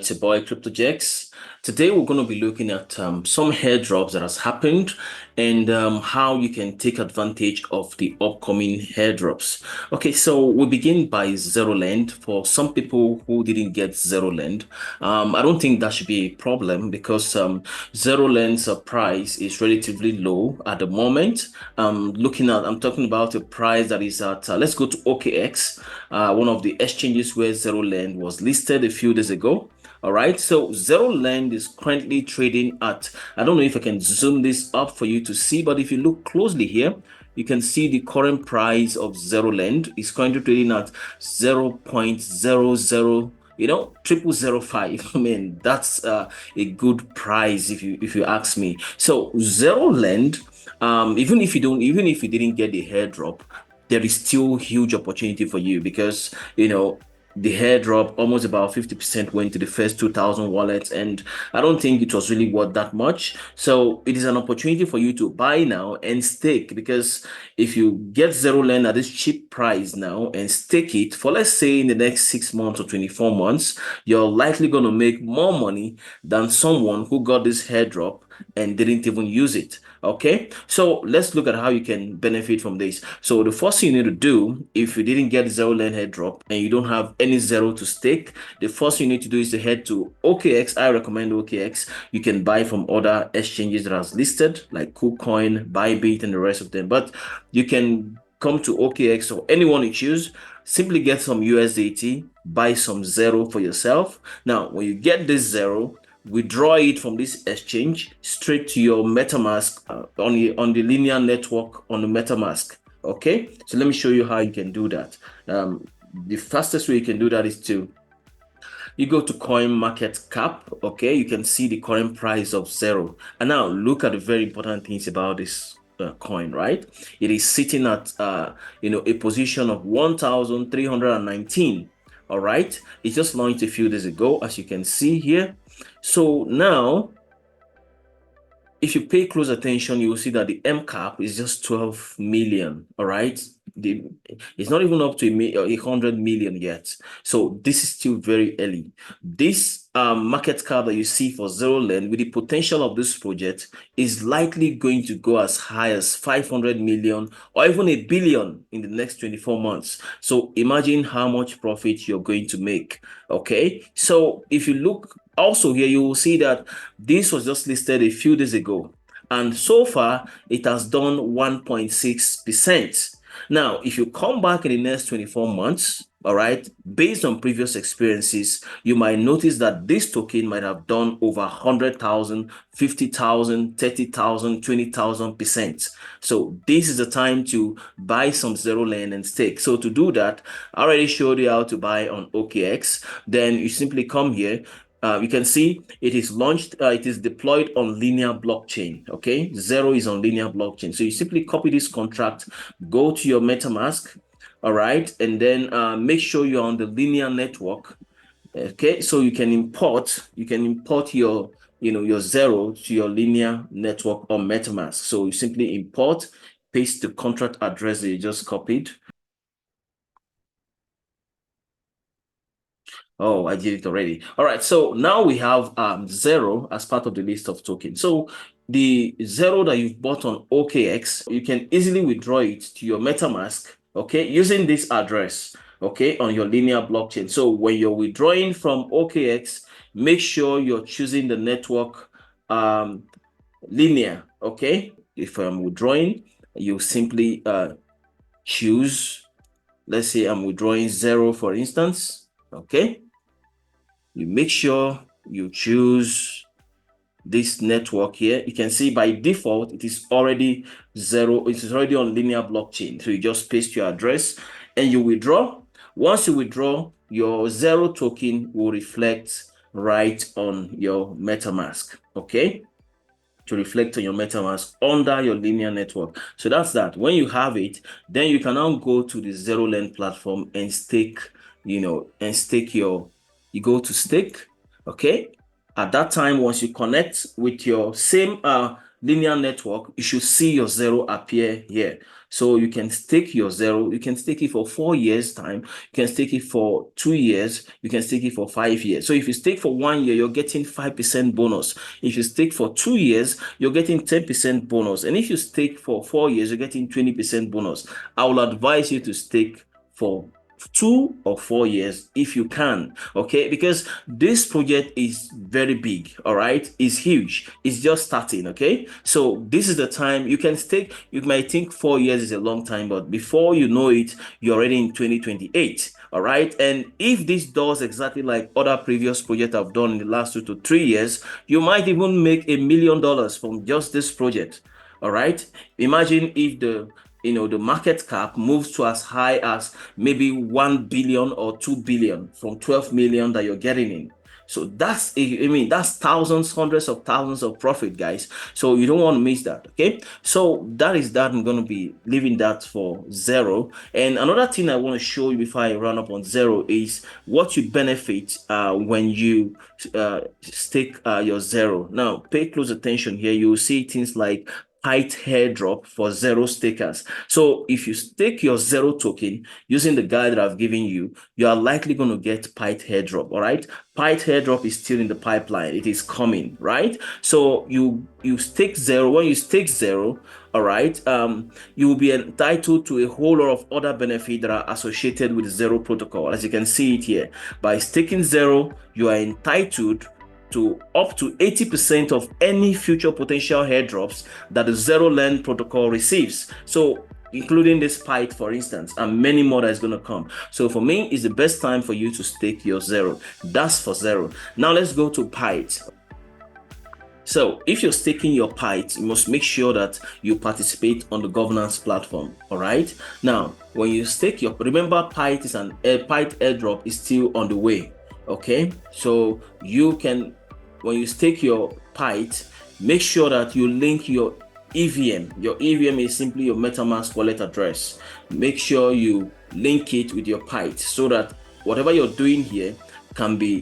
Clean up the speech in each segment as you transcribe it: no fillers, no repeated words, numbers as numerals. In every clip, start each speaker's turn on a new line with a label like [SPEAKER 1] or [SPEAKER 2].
[SPEAKER 1] It's your boy CryptoJex. Today we're going to be looking at some airdrops that has happened and how you can take advantage of the upcoming airdrops. Okay, so we begin by Zero Land. For some people who didn't get Zero Land, I don't think that should be a problem because Zero Land's price is relatively low at the moment. I'm talking about a price that is at, let's go to OKX, one of the exchanges where Zero Land was listed a few days ago. All right, so Zero Land is currently trading at, I don't know if I can zoom this up for you to see, but if you look closely here, you can see the current price of Zero Land is currently trading at 0.00, 0005. I mean, that's a good price if you ask me. So Zero Land, even if you didn't get the airdrop, there is still huge opportunity for you because the airdrop almost about 50% went to the first 2,000 wallets, and I don't think it was really worth that much. So it is an opportunity for you to buy now and stake, because if you get Zero Land at this cheap price now and stake it for, let's say, in the next 6 months or 24 months, you're likely going to make more money than someone who got this airdrop and didn't even use it. Okay, so let's look at how you can benefit from this. So the first thing you need to do, if you didn't get Zero Land airdrop and you don't have any Zero to stake, the first thing you need to do is to head to OKX. I recommend OKX. You can buy from other exchanges that are listed like KuCoin, Bybit, and the rest of them. But you can come to OKX or anyone you choose. Simply get some USDT, buy some Zero for yourself. Now, when you get this Zero, withdraw it from this exchange straight to your MetaMask on the linear network on the MetaMask. Okay, so let me show you how you can do that. The fastest way you can do that is you go to coin market cap. Okay, you can see the current price of Zero, and now look at the very important things about this coin. Right, it is sitting at a position of 1,319. All right, it just launched a few days ago, as you can see here. So now, if you pay close attention, you will see that the M cap is just 12 million. All right, it's not even up to 100 million yet. So this is still very early. This market cap that you see for Zero Land, with the potential of this project, is likely going to go as high as 500 million or even a billion in the next 24 months. So imagine how much profit you're going to make. Okay, so if you look also here, you will see that this was just listed a few days ago, and so far it has done 1.6%. Now, if you come back in the next 24 months, all right, based on previous experiences, you might notice that this token might have done over 100,000, 50,000, 30,000, 20,000%. So this is the time to buy some Zero Land and stake. So to do that, I already showed you how to buy on OKX. Then you simply come here. You can see it is launched, it is deployed on linear blockchain. Okay, Zero is on linear blockchain. So you simply copy this contract, go to your MetaMask, all right, and then make sure you're on the linear network. Okay, so you can import your your Zero to your linear network on MetaMask. So you simply import, paste the contract address that you just copied. Oh, I did it already. All right, so now we have Zero as part of the list of tokens. So the Zero that you've bought on OKX, you can easily withdraw it to your MetaMask, okay, using this address, okay, on your linear blockchain. So when you're withdrawing from OKX, make sure you're choosing the network linear, okay? If I'm withdrawing, you simply choose, let's say I'm withdrawing Zero, for instance, okay? You make sure you choose this network here. You can see by default, it is already Zero. It is already on linear blockchain. So you just paste your address and you withdraw. Once you withdraw, your Zero token will reflect right on your MetaMask, okay? To reflect on your MetaMask under your linear network. So that's that. When you have it, then you can now go to the Zero Land platform and stake, you go to stake, okay? At that time, once you connect with your same linear network, you should see your zero appear here. So you can stake your zero. You can stake it for 4 years time. You can stake it for 2 years. You can stake it for 5 years. So if you stake for 1 year, you're getting 5% bonus. If you stake for 2 years, you're getting 10% bonus. And if you stake for 4 years, you're getting 20% bonus. I will advise you to stake for 2 or 4 years if you can, okay, because this project is very big. All right, it's huge, it's just starting. Okay, so this is the time you can stake. You might think 4 years is a long time, but before you know it, you're already in 2028. All right, and if this does exactly like other previous projects I've done in the last 2 to 3 years, you might even make $1 million from just this project. All right, imagine if the market cap moves to as high as maybe 1 billion or 2 billion from 12 million that you're getting in. So that's thousands, hundreds of thousands of profit, guys. So you don't want to miss that. Okay, so that is that. I'm going to be leaving that for zero. And another thing I want to show you before I run up on zero is what you benefit when you stake your zero. Now pay close attention here. You will see things like Airdrop for zero stakers. So if you stake your zero token using the guide that I've given you, you are likely going to get Airdrop. All right, Airdrop is still in the pipeline. It is coming, right? So you stake zero. When you stake zero, all right, you will be entitled to a whole lot of other benefits that are associated with zero protocol. As you can see it here, by staking zero, you are entitled to up to 80% of any future potential airdrops that the Zero Land protocol receives. So including this PITE, for instance, and many more that is going to come. So for me, it's the best time for you to stake your zero. That's for zero. Now let's go to PITE. So if you're staking your PITE, you must make sure that you participate on the governance platform. All right. Now, when you stake remember PITE is PITE airdrop is still on the way. Okay. So you can, when you stake your PITE, make sure that you link your EVM. Your EVM is simply your MetaMask wallet address. Make sure you link it with your PITE so that whatever you're doing here can be,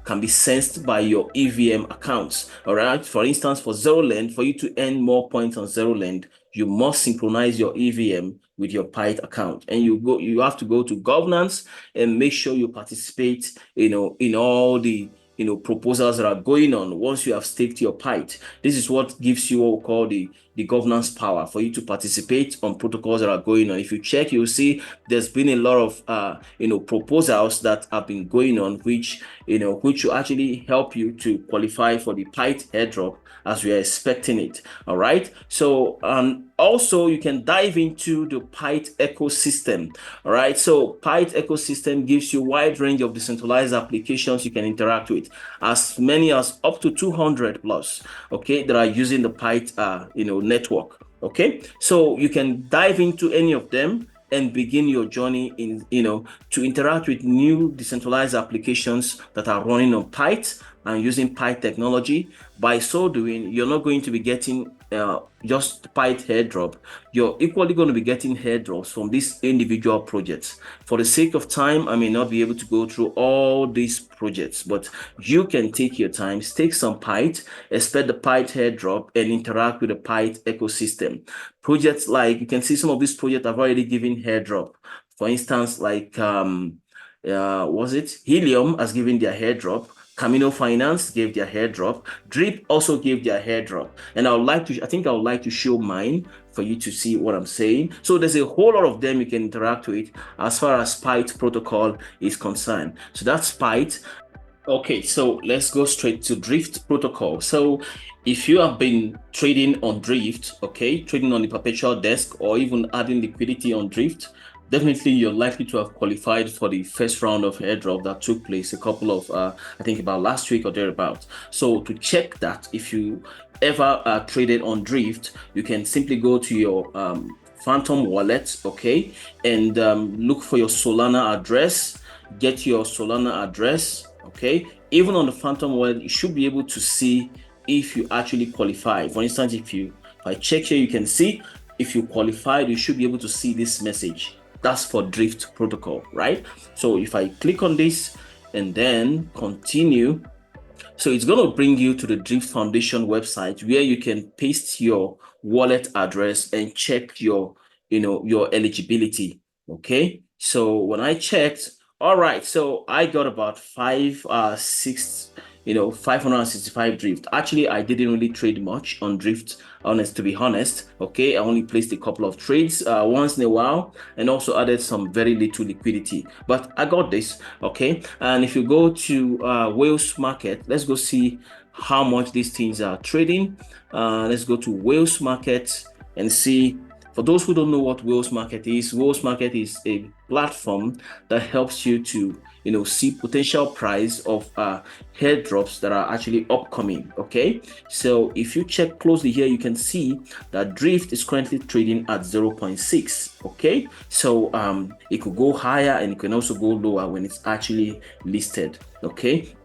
[SPEAKER 1] can be sensed by your EVM accounts. All right. For instance, for ZeroLend, for you to earn more points on ZeroLend, you must synchronize your EVM with your PITE account, and you have to go to governance and make sure you participate, in all the proposals that are going on once you have staked your PITE. This is what gives you what we call the governance power for you to participate on protocols that are going on. If you check, you'll see there's been a lot of proposals that have been going on, which will actually help you to qualify for the PITE airdrop as we are expecting it. All right. So also you can dive into the PITE ecosystem. All right. So PITE ecosystem gives you a wide range of decentralized applications you can interact with, as many as up to 200 plus, okay, that are using the PITE network. Okay, so you can dive into any of them and begin your journey in to interact with new decentralized applications that are running on PITE and using PITE technology. By so doing, you're not going to be getting just PITE airdrop. You're equally going to be getting airdrops from these individual projects. For the sake of time, I may not be able to go through all these projects, but you can take your time, stake some PITE, expect the PITE airdrop, and interact with the PITE ecosystem. Projects like, you can see some of these projects have already given airdrop. For instance, like was it Helium has given their airdrop. Camino Finance gave their airdrop. Drip also gave their airdrop. And I would like to show mine for you to see what I'm saying. So there's a whole lot of them you can interact with as far as PITE protocol is concerned. So that's PITE. Okay, so let's go straight to Drift protocol. So if you have been trading on Drift, okay, trading on the perpetual desk or even adding liquidity on Drift, definitely you're likely to have qualified for the first round of airdrop that took place a couple of, I think about last week or thereabout. So to check that, if you ever traded on Drift, you can simply go to your Phantom wallet, okay, and look for your Solana address, get your Solana address, okay. Even on the Phantom wallet, you should be able to see if you actually qualify. For instance, if I check here, you can see if you qualified, you should be able to see this message. That's for Drift protocol, right? So if I click on this and then continue, So it's going to bring you to the Drift Foundation website where you can paste your wallet address and check your, your eligibility. Okay. So when I checked, all right, so I got about 565 drift. Actually, I didn't really trade much on drift, to be honest. Okay, I only placed a couple of trades once in a while, and also added some very little liquidity. But I got this. Okay, and if you go to Wales market, let's go see how much these things are trading. Let's go to Wales market and see. For those who don't know what Wales Market is a platform that helps you to, see potential price of airdrops that are actually upcoming. Okay, so if you check closely here, you can see that Drift is currently trading at 0.6. Okay, so it could go higher and it can also go lower when it's actually listed. Okay.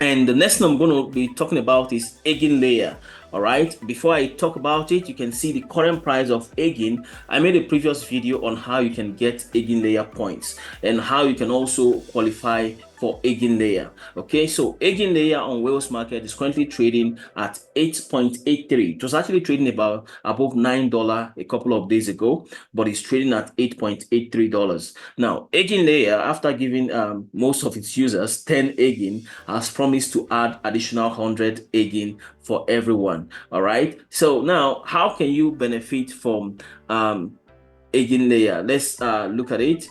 [SPEAKER 1] And the next thing I'm going to be talking about is Eigenlayer. All right. Before I talk about it, you can see the current price of Eigen. I made a previous video on how you can get Eigenlayer points and how you can also qualify for Eigenlayer. Okay, so Eigenlayer on Wales market is currently trading at 8.83. It was actually trading above $9 a couple of days ago, but it's trading at $8.83. Now, Eigenlayer, after giving most of its users 10 Eigen, has promised to add additional 100 Eigen for everyone. All right. So now, how can you benefit from Eigenlayer? Let's look at it.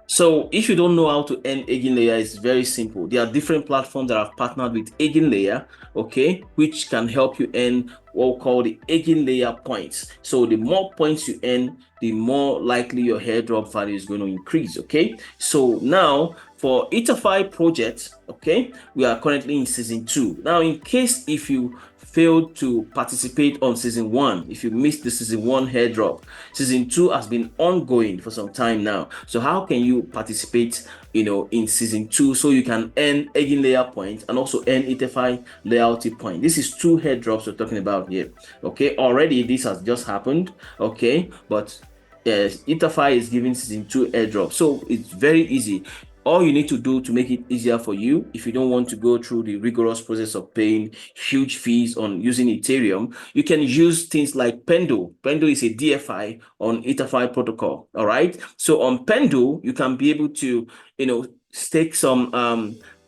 [SPEAKER 1] So if you don't know how to earn Eigenlayer, it's very simple. There are different platforms that have partnered with Eigenlayer, okay, which can help you earn what we call the Eigenlayer points. So the more points you earn, the more likely your airdrop value is going to increase, okay? So now for ETHFI project, okay, we are currently in season 2. Now, in case if you failed to participate on season 1, if you missed the season 1 airdrop, season 2 has been ongoing for some time now. So how can you participate, in season 2 so you can earn Eigenlayer points and also earn ETHFI loyalty point? This is 2 airdrops we're talking about here. Okay, already this has just happened. Okay, but yes, ETHFI is giving season 2 airdrop, so it's very easy. All you need to do to make it easier for you, if you don't want to go through the rigorous process of paying huge fees on using Ethereum, you can use things like Pendo. Pendo is a DFI on ETHFI protocol. All right. So on Pendo, you can be able to, stake some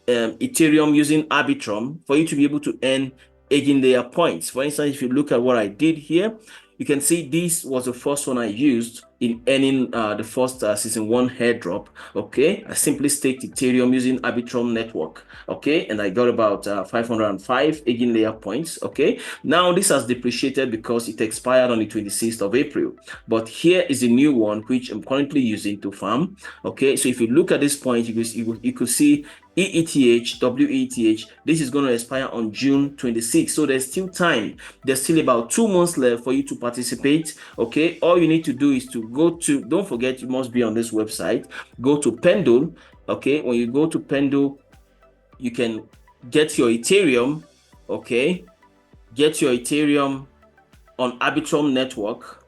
[SPEAKER 1] Ethereum using Arbitrum for you to be able to earn Eigenlayer points. For instance, if you look at what I did here, you can see this was the first one I used in earning the first season 1 airdrop. Okay, I simply staked Ethereum using Arbitrum network. Okay, and I got about 505 Eigenlayer points. Okay, now this has depreciated because it expired on the 26th of April. But here is a new one which I'm currently using to farm. Okay, so if you look at this point, you could see EETH, WETH, this is going to expire on June 26th. So there's still time. There's still about 2 months left for you to participate. Okay, all you need to do is to go to, don't forget, you must be on this website. Go to Pendle. Okay, when you go to Pendle, you can get your Ethereum. Okay, get your Ethereum on Arbitrum network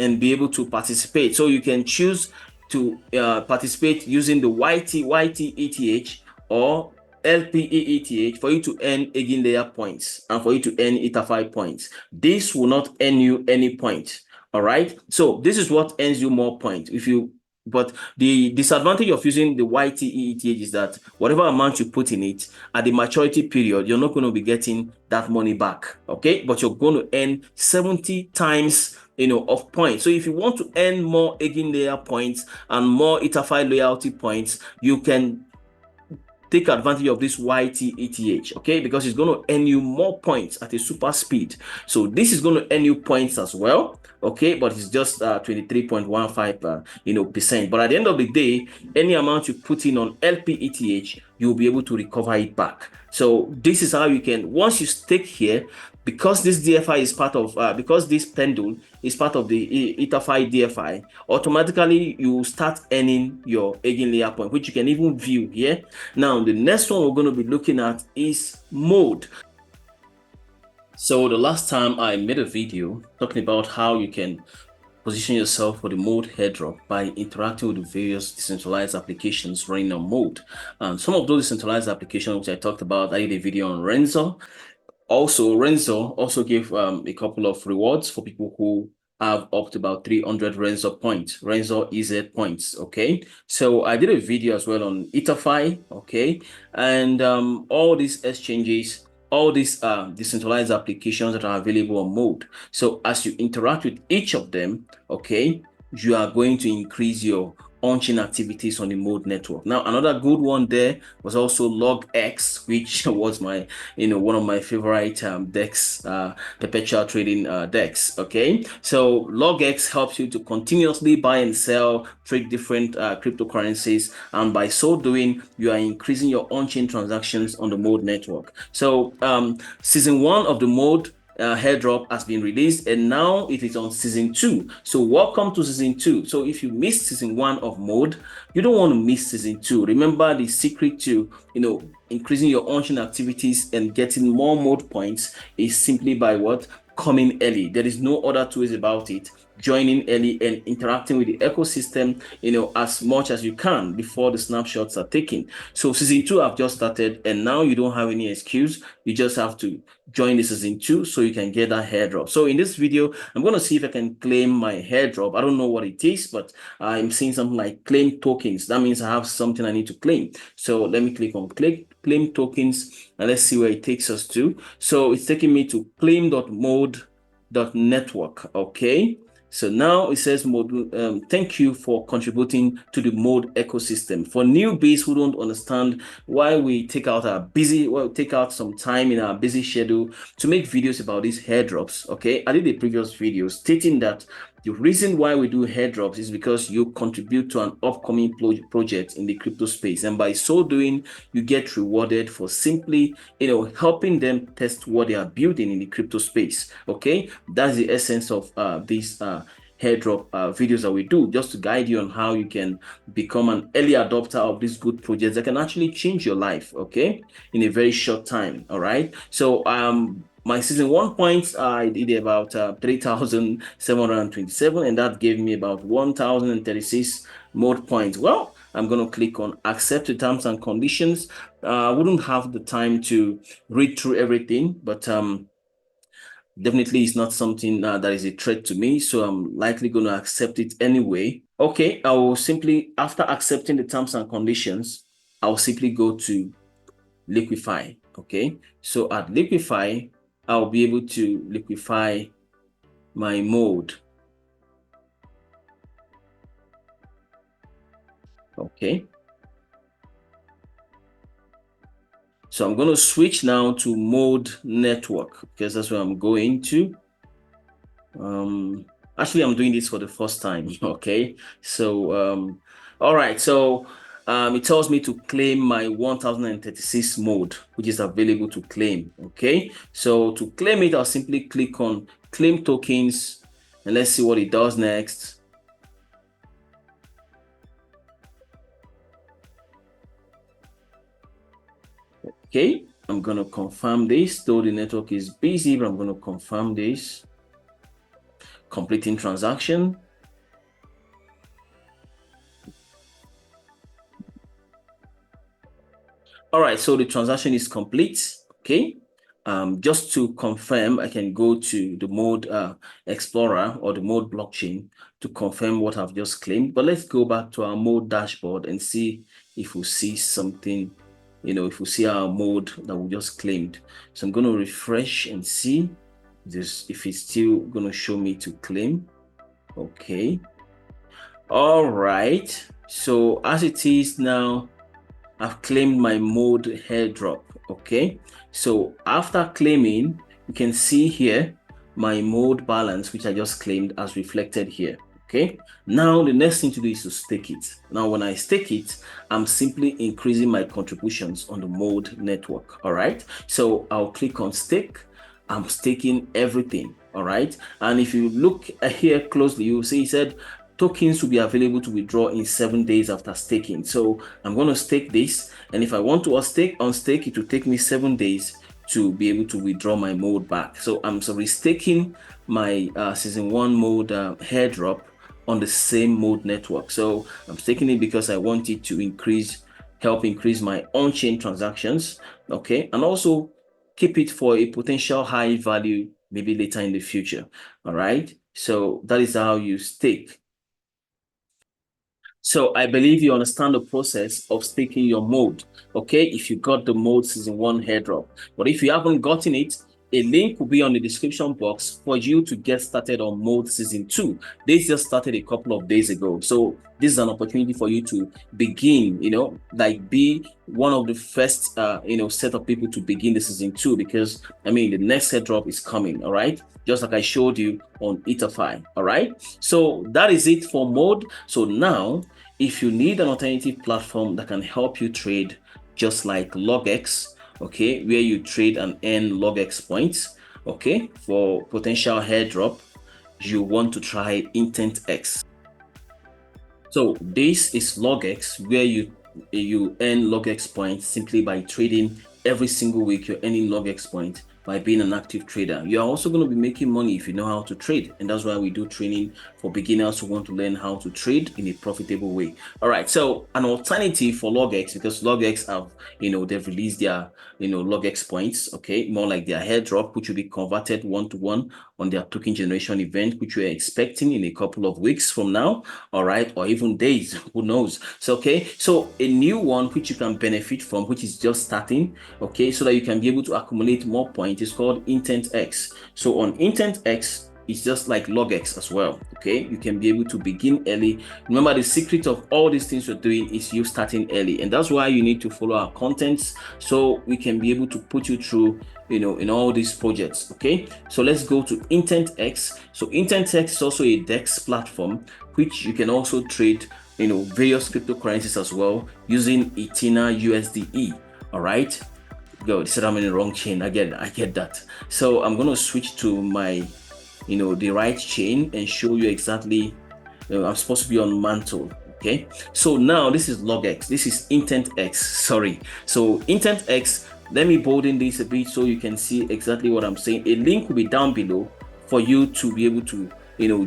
[SPEAKER 1] and be able to participate. So you can choose to participate using the YTETH or LPEETH for you to earn Eigenlayer points and for you to earn ETHFI points. This will not earn you any point. All right. So this is what earns you more points. But the disadvantage of using the YTEETH is that whatever amount you put in it at the maturity period, you're not going to be getting that money back. Okay. But you're going to earn 70 times of points. So if you want to earn more Eigenlayer points and more ETHFI loyalty points, you can take advantage of this YTETH, okay, because it's going to earn you more points at a super speed. So this is going to earn you points as well, okay, but it's just 23.15 percent. But at the end of the day, any amount you put in on LPETH, you'll be able to recover it back. So this is how you can, once you stake here, because this DFI is part of, because this Pendle is part of the ETHFI DFI, automatically you start earning your Eigenlayer point, which you can even view here. Now, the next one we're going to be looking at is mode. So the last time I made a video talking about how you can position yourself for the mode airdrop by interacting with the various decentralized applications running on mode. And some of those decentralized applications which I talked about, I did a video on Renzo. Also, Renzo also gave a couple of rewards for people who have up to about 300 Renzo EZ points. Okay, so I did a video as well on EtherFi. Okay, and all these exchanges, all these decentralized applications that are available on mode. So as you interact with each of them, okay, you are going to increase your on-chain activities on the mode network. Now, another good one there was also LogX, which was my, one of my favorite DEX, perpetual trading DEX. Okay, so LogX helps you to continuously buy and sell, trade different cryptocurrencies, and by so doing, you are increasing your on-chain transactions on the mode network. So, season 1 of the mode airdrop has been released, and now it is on season 2. So welcome to season 2. So if you missed season 1 of mode, you don't want to miss season 2. Remember, the secret to increasing your on-chain activities and getting more mode points is simply by what? Coming early. There is no other two ways about it. Joining early and interacting with the ecosystem, as much as you can before the snapshots are taken. So season 2 have just started, and now you don't have any excuse. You just have to join the season 2 so you can get that airdrop. So in this video, I'm going to see if I can claim my airdrop. I don't know what it is, but I'm seeing something like claim tokens. That means I have something I need to claim. So let me click on claim tokens, and let's see where it takes us to. So it's taking me to claim.mode.network. Okay. So now it says, thank you for contributing to the mode ecosystem. For newbies who don't understand why we take out some time in our busy schedule to make videos about these airdrops. Okay, I did a previous video stating that the reason why we do airdrops is because you contribute to an upcoming project in the crypto space, and by so doing, you get rewarded for simply, helping them test what they are building in the crypto space. Okay, that's the essence of these airdrop videos that we do, just to guide you on how you can become an early adopter of these good projects that can actually change your life. Okay, in a very short time. All right, so my season 1 points, I did about 3,727, and that gave me about 1,036 mode points. Well, I'm going to click on accept the terms and conditions. I wouldn't have the time to read through everything, but definitely it's not something that is a threat to me, so I'm likely going to accept it anyway. Okay, I will simply, after accepting the terms and conditions, I'll simply go to liquify. Okay, so at liquify, I'll be able to liquify my mode. Okay. So I'm going to switch now to mode network because that's where I'm going to. Actually, I'm doing this for the first time. Okay. So, all right. So it tells me to claim my 1036 mode, which is available to claim. Okay. So to claim it, I'll simply click on claim tokens, and let's see what it does next. Okay, I'm going to confirm this, though the network is busy, but I'm going to confirm this. Completing transaction. All right, so the transaction is complete. Okay, just to confirm, I can go to the mode explorer or the mode blockchain to confirm what I've just claimed. But let's go back to our mode dashboard and see if we see something, if we see our mode that we just claimed. So I'm going to refresh and see this, if it's still going to show me to claim. Okay. All right. So as it is now, I've claimed my mode airdrop. Okay. So after claiming, you can see here my mode balance, which I just claimed, as reflected here. Okay. Now the next thing to do is to stake it. Now, when I stake it, I'm simply increasing my contributions on the mode network. All right. So I'll click on stake. I'm staking everything. All right. And if you look here closely, you'll see it said tokens will be available to withdraw in 7 days after staking. So I'm going to stake this. And if I want to unstake, it will take me 7 days to be able to withdraw my mode back. So I'm restaking my season 1 mode airdrop on the same mode network. So I'm staking it because I want it to help increase my on-chain transactions, okay, and also keep it for a potential high value maybe later in the future. All right, so that is how you stake. So I believe you understand the process of staking your mode, okay? If you got the mode season 1 airdrop. But if you haven't gotten it, a link will be on the description box for you to get started on mode season 2. This just started a couple of days ago. So this is an opportunity for you to begin, like be one of the first, set of people to begin the season 2, because the next airdrop is coming, all right? Just like I showed you on EtherFi, all right? So that is it for mode. So now, if you need an alternative platform that can help you trade just like LogX, okay, where you trade and earn LogX points, okay, for potential airdrop, you want to try IntentX. So this is LogX, where you earn LogX points simply by trading every single week. You're earning LogX points by being an active trader. You're also going to be making money if you know how to trade. And that's why we do training for beginners who want to learn how to trade in a profitable way. All right. So an alternative for LogX, because LogX have, they've released their, LogX points, okay, more like their airdrop, which will be converted one-to-one on their token generation event, which we're expecting in a couple of weeks from now. All right. Or even days, who knows? So, okay. So a new one, which you can benefit from, which is just starting, okay, so that you can be able to accumulate more points, is called IntentX. So on IntentX, it's just like LogX as well, okay? You can be able to begin early. Remember, the secret of all these things you're doing is you starting early, and that's why you need to follow our contents so we can be able to put you through, in all these projects, okay? So let's go to IntentX. So IntentX is also a DEX platform, which you can also trade, various cryptocurrencies as well using Ethena USDE, all right? Good. Said I'm in the wrong chain. I get that. So I'm gonna switch to my, the right chain and show you exactly. I'm supposed to be on Mantle. Okay. So now this is LogX. This is IntentX. Sorry. So IntentX. Let me bolden this a bit so you can see exactly what I'm saying. A link will be down below for you to be able to,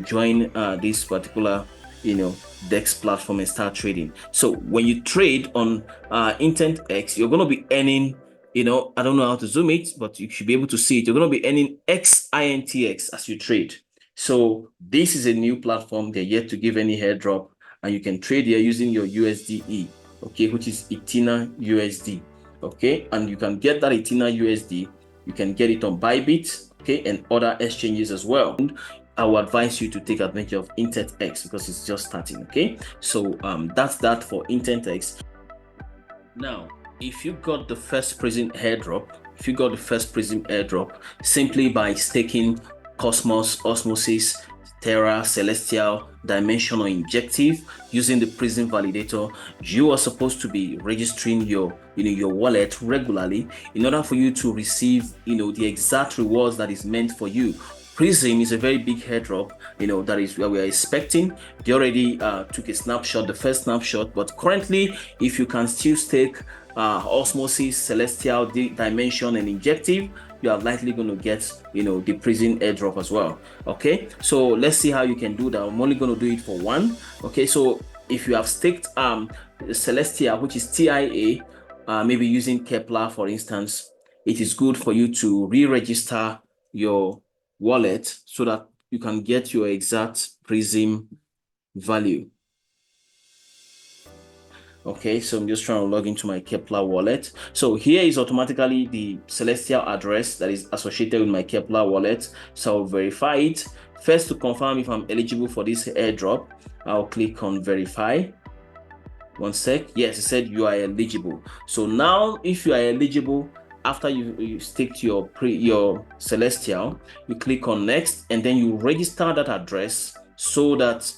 [SPEAKER 1] join this particular, DEX platform and start trading. So when you trade on IntentX, you're gonna be earning. I don't know how to zoom it, but you should be able to see it. You're going to be earning XINTX as you trade. So this is a new platform. They're yet to give any airdrop, and you can trade here using your USDE, okay, which is Ethena USD, okay, and you can get that Ethena USD. You can get it on Bybit, okay, and other exchanges as well. I will advise you to take advantage of IntentX because it's just starting, okay? So that's that for IntentX. Now, if you got the first Prism airdrop, simply by staking Cosmos, Osmosis, Terra, Celestial, Dimension, or Injective using the Prism validator, you are supposed to be registering your wallet regularly in order for you to receive the exact rewards that is meant for you. Prism is a very big airdrop, that is where we are expecting. They already took a snapshot, the first snapshot, but currently, if you can still stake Osmosis, Celestial, Dimension, and Injective, you are likely going to get, the Prism airdrop as well. Okay, so let's see how you can do that. I'm only going to do it for one. Okay, so if you have staked Celestial, which is TIA, maybe using Kepler, for instance, it is good for you to re-register your wallet so that you can get your exact Prism value. Okay, so I'm just trying to log into my Kepler wallet. So here is automatically the Celestial address that is associated with my Kepler wallet. So I'll verify it. First, to confirm if I'm eligible for this airdrop, I'll click on verify. One sec. Yes, it said you are eligible. So now if you are eligible, after you stick to your Celestial, you click on next, and then you register that address so that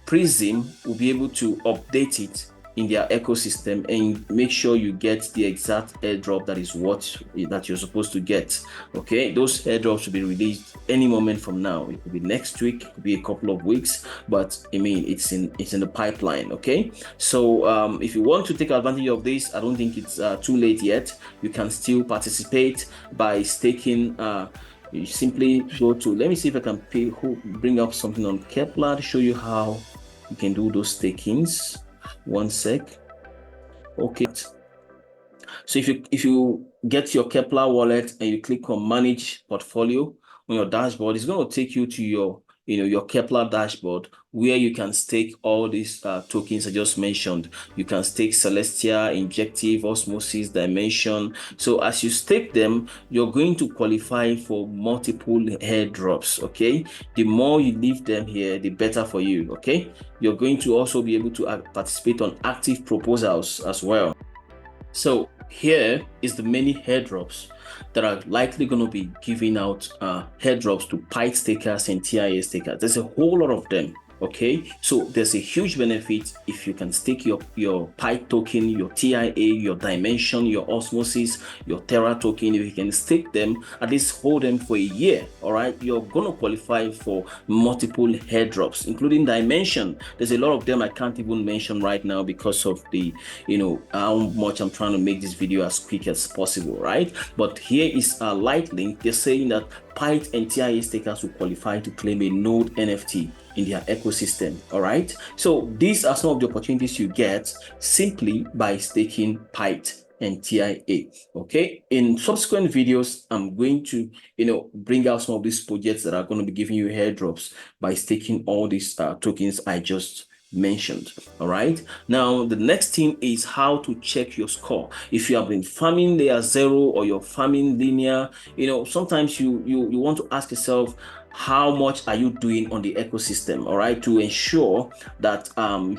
[SPEAKER 1] Prism will be able to update it in their ecosystem and make sure you get the exact airdrop that is what that you're supposed to get. Okay, those airdrops will be released any moment from now. It could be next week, it could be a couple of weeks, but I mean it's in the pipeline. Okay, so if you want to take advantage of this, I don't think it's too late yet. You can still participate by staking. You simply go to, let me see if I can bring up something on Kepler to show you how you can do those stakings. One sec. Okay, so if you get your Kepler wallet and you click on manage portfolio on your dashboard, it's going to take you to your Kepler dashboard where you can stake all these tokens I just mentioned. You can stake Celestia, Injective, Osmosis, Dimension. So as you stake them, you're going to qualify for multiple airdrops. Okay, the more you leave them here, the better for you. Okay, you're going to also be able to participate on active proposals as well. So here is the many airdrops that are likely going to be giving out airdrops to PITE stakers and TIA stakers. There's a whole lot of them. Okay, so there's a huge benefit if you can stake your PITE token, your TIA, your Dimension, your Osmosis, your Terra token. If you can stake them, at least hold them for a year. All right, you're going to qualify for multiple airdrops, including Dimension. There's a lot of them I can't even mention right now because of the how much I'm trying to make this video as quick as possible, right? But here is a light link. They're saying that PITE and TIA stakers will qualify to claim a node NFT in their ecosystem. All right, so these are some of the opportunities you get simply by staking PITE and TIA. Okay, in subsequent videos, I'm going to bring out some of these projects that are going to be giving you airdrops by staking all these tokens I just mentioned. All right, now the next thing is how to check your score. If you have been farming layer 0 or you're farming linear, sometimes you want to ask yourself, how much are you doing on the ecosystem, all right, to ensure that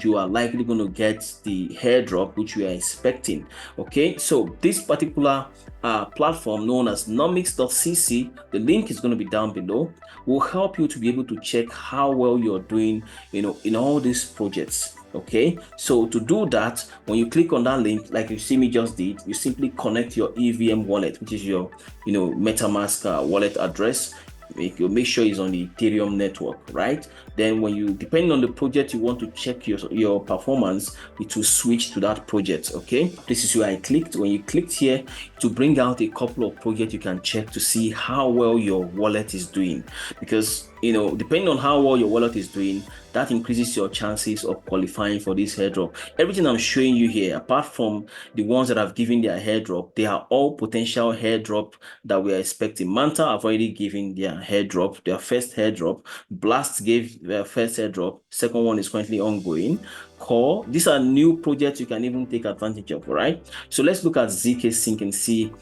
[SPEAKER 1] you are likely going to get the airdrop which you are expecting. Okay, so this particular platform known as nomics.cc, the link is going to be down below, will help you to be able to check how well you're doing in all these projects. Okay, so to do that, when you click on that link, like you see me just did, you simply connect your EVM wallet, which is your MetaMask wallet address. Make sure it's on the Ethereum network, right? Then when you, depending on the project you want to check your performance, it will switch to that project. Okay, this is where I clicked. When you clicked here, to bring out a couple of projects you can check to see how well your wallet is doing, because depending on how well your wallet is doing, that increases your chances of qualifying for this airdrop. Everything I'm showing you here, apart from the ones that have given their airdrop, they are all potential airdrop that we are expecting. Manta have already given their airdrop, their first airdrop. Blast gave their first airdrop. Second one is currently ongoing. Core, these are new projects you can even take advantage of, right? So let's look at ZK Sync and see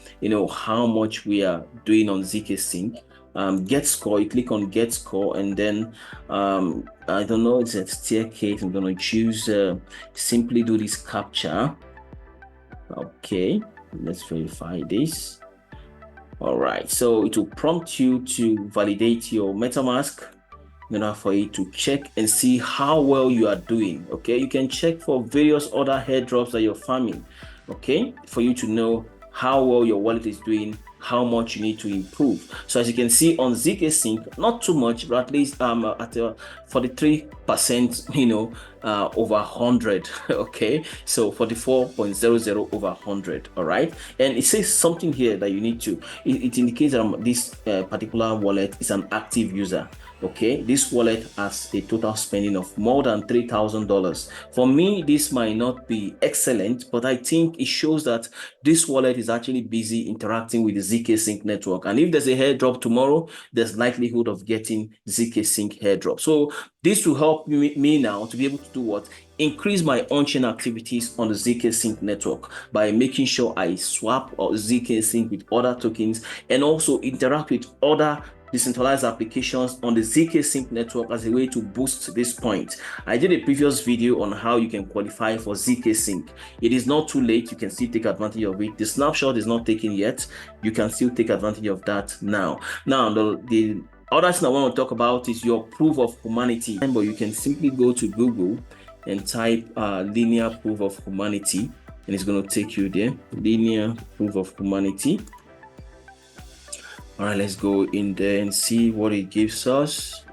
[SPEAKER 1] how much we are doing on ZK Sync. Get score, you click on get score, and then I don't know, it's a staircase. I'm going to choose simply do this captcha. Okay, let's verify this. All right, so it will prompt you to validate your MetaMask in order for you to check and see how well you are doing. Okay, you can check for various other airdrops that you're farming, okay, for you to know how well your wallet is doing, how much you need to improve. So as you can see on ZK Sync, not too much, but at least at 43%, over 100. Okay, so 44.00 over 100. All right, and it says something here that you need to, it indicates that this particular wallet is an active user. Okay, this wallet has a total spending of more than $3,000. For me, this might not be excellent, but I think it shows that this wallet is actually busy interacting with the ZK Sync network. And if there's a airdrop tomorrow, there's likelihood of getting ZK Sync airdrop. So this will help me now to be able to do what? Increase my on-chain activities on the ZK Sync network by making sure I swap or ZK Sync with other tokens and also interact with other decentralized applications on the ZK Sync network as a way to boost this point. I did a previous video on how you can qualify for ZK Sync. It is not too late. You can still take advantage of it. The snapshot is not taken yet. You can still take advantage of that now. Now, the other thing I want to talk about is your proof of humanity. But you can simply go to Google and type linear proof of humanity, and it's going to take you there. Linear proof of humanity. All right, let's go in there and see what it gives us.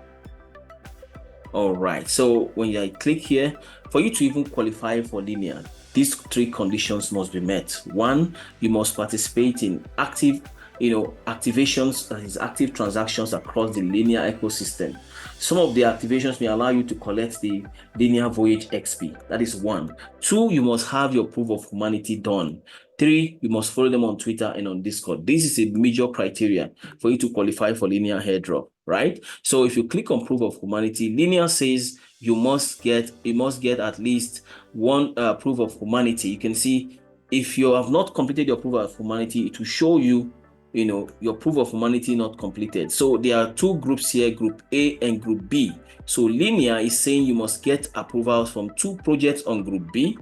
[SPEAKER 1] All right, so when I click here, for you to even qualify for linear, these three conditions must be met. One, you must participate in active, activations, that is active transactions across the linear ecosystem. Some of the activations may allow you to collect the linear voyage XP. That is one. Two, you must have your proof of humanity done. Three, you must follow them on Twitter and on Discord. This is a major criteria for you to qualify for linear airdrop, right? So if you click on proof of humanity, linear says you must get at least one proof of humanity. You can see if you have not completed your proof of humanity, it will show you, your proof of humanity not completed. So there are two groups here, group A and group B. So linear is saying you must get approvals from 2 projects on group B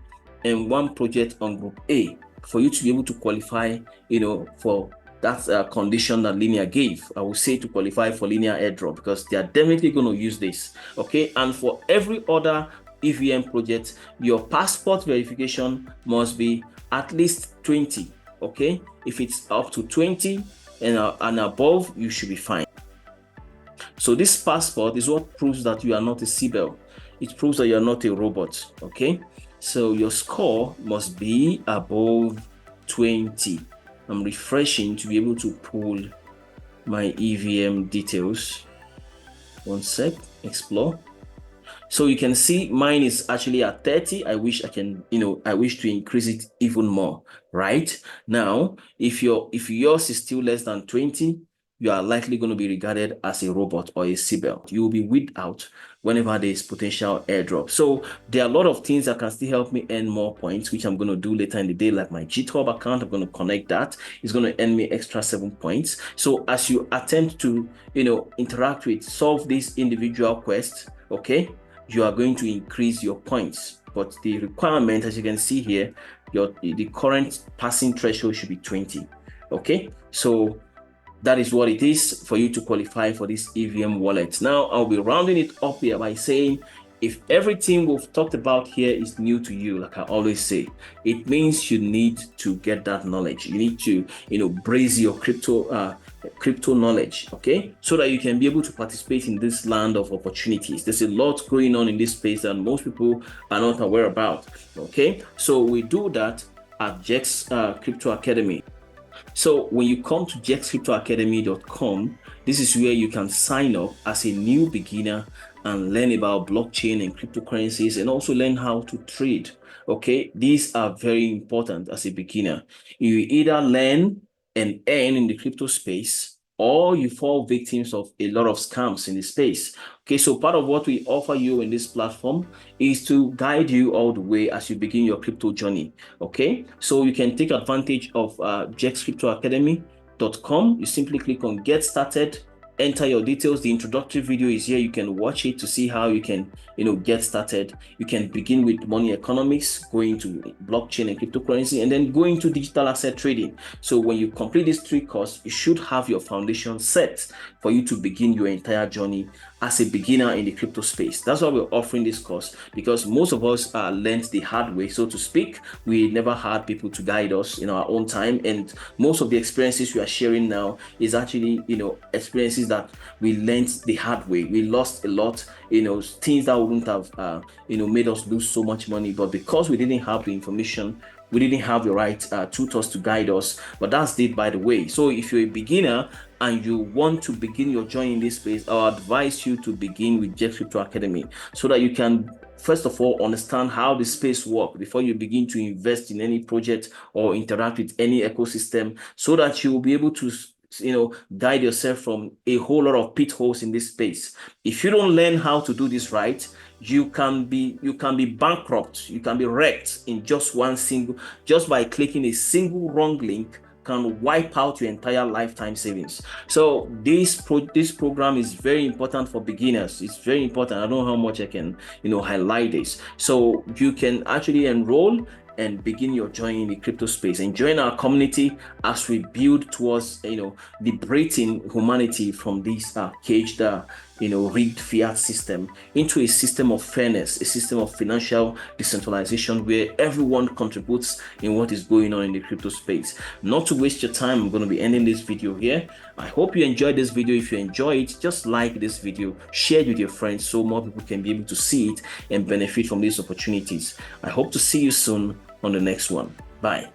[SPEAKER 1] and 1 project on group A for you to be able to qualify, for that condition that linear gave. I will say to qualify for linear airdrop, because they are definitely going to use this. Okay, and for every other EVM project, your passport verification must be at least 20. Okay, if it's up to 20 and above, you should be fine. So this passport is what proves that you are not a CBEL. It proves that you are not a robot. Okay, so your score must be above 20. I'm refreshing to be able to pull my EVM details. One sec, explore. So you can see mine is actually at 30. I wish I can, I wish to increase it even more, right? Now, if yours is still less than 20, you are likely going to be regarded as a robot or a CBEL. You will be weeded out whenever there is potential airdrop. So there are a lot of things that can still help me earn more points, which I'm going to do later in the day, like my GitHub account. I'm going to connect that. It's going to earn me extra 7 points. So as you attempt to, interact with, solve this individual quest, okay, you are going to increase your points. But the requirement, as you can see here, the current passing threshold should be 20. Okay, so that is what it is for you to qualify for this EVM wallet. Now, I'll be rounding it up here by saying, if everything we've talked about here is new to you, like I always say, it means you need to get that knowledge. You need to, brace your crypto knowledge, okay, so that you can be able to participate in this land of opportunities. There's a lot going on in this space that most people are not aware about, okay? So we do that at Jex Crypto Academy. So when you come to jexcryptoacademy.com, this is where you can sign up as a new beginner and learn about blockchain and cryptocurrencies, and also learn how to trade. Okay, these are very important as a beginner. You either learn and earn in the crypto space, or you fall victims of a lot of scams in the space. Okay, so part of what we offer you in this platform is to guide you all the way as you begin your crypto journey. Okay, so you can take advantage of jexcryptoacademy.com. You simply click on Get Started, enter your details. The introductory video is here. You can watch it to see how you can, get started. You can begin with money economics, go into blockchain and cryptocurrency, and then go into digital asset trading. So when you complete these 3 courses, you should have your foundation set for you to begin your entire journey as a beginner in the crypto space. That's why we're offering this course, because most of us learned the hard way, so to speak. We never had people to guide us in our own time, and most of the experiences we are sharing now is actually, experiences that we learned the hard way. We lost a lot, things that wouldn't have, made us lose so much money, but because we didn't have the information, we didn't have the right tutors to guide us. But that's it, by the way. So if you're a beginner and you want to begin your journey in this space, I advise you to begin with Jex Crypto Academy, so that you can first of all understand how the space works before you begin to invest in any project or interact with any ecosystem, so that you will be able to guide yourself from a whole lot of pitfalls in this space. If you don't learn how to do this right, you can be bankrupt, you can be wrecked in just by clicking a single wrong link can wipe out your entire lifetime savings. So this program is very important for beginners. It's very important. I don't know how much I can highlight this. So you can actually enroll and begin your journey in the crypto space and join our community as we build towards liberating humanity from this caged rigged fiat system into a system of fairness, a system of financial decentralization where everyone contributes in what is going on in the crypto space. Not to waste your time, I'm going to be ending this video here. I hope you enjoyed this video. If you enjoy it, just like this video, share it with your friends so more people can be able to see it and benefit from these opportunities. I hope to see you soon on the next one. Bye.